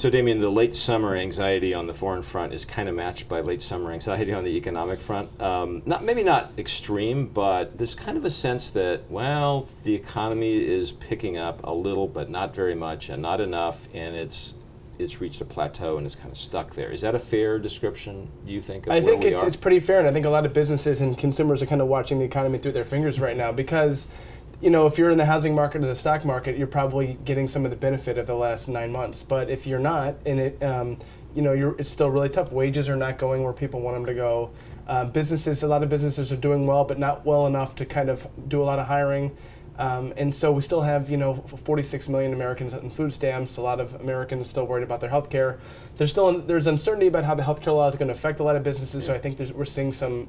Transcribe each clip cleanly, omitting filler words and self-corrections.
So, Damian, the late summer anxiety on the foreign front is kind of matched by late summer anxiety on the economic front. Maybe not extreme, but there's kind of a sense that, well, the economy is picking up a little, but not very much, and not enough, and it's reached a plateau and is kind of stuck there. Is that a fair description, do you think, of I where think we are? it's pretty fair, and I think a lot of businesses and consumers are kind of watching the economy through their fingers right now because, if you're in the housing market or the stock market, you're probably getting some of the benefit of the last 9 months. But if you're not, and it's still really tough. Wages are not going where people want them to go. A lot of businesses are doing well, but not well enough to kind of do a lot of hiring. And so we still have, 46 million Americans on food stamps. A lot of Americans still worried about their health care. There's uncertainty about how the health care law is going to affect a lot of businesses. So I think we're seeing some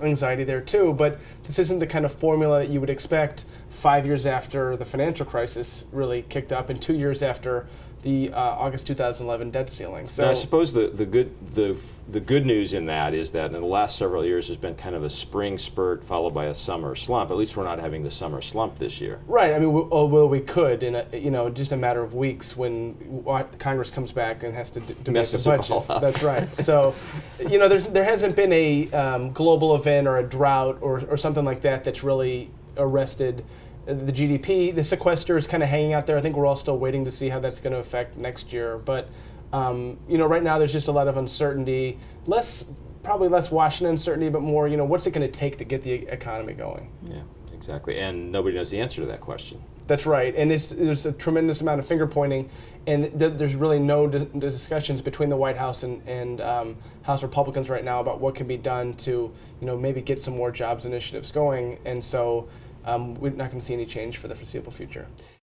anxiety there too, but this isn't the kind of formula that you would expect 5 years after the financial crisis really kicked up and 2 years after the August 2011 debt ceiling. So now, I suppose the good news in that is that in the last several years there's been kind of a spring spurt followed by a summer slump. At least we're not having the summer slump this year. Right. I mean, we could in just a matter of weeks when Congress comes back and has to debate the budget. That's right. So, there hasn't been a global event or a drought or something like that that's really arrested the GDP. The sequester is kind of hanging out there. I think we're all still waiting to see how that's going to affect next year. But right now there's just a lot of uncertainty. Probably less Washington uncertainty, but more, what's it going to take to get the economy going? Yeah, exactly. And nobody knows the answer to that question. That's right. And there's a tremendous amount of finger pointing, and there's really no discussions between the White House and House Republicans right now about what can be done to, maybe get some more jobs initiatives going. And so we're not going to see any change for the foreseeable future.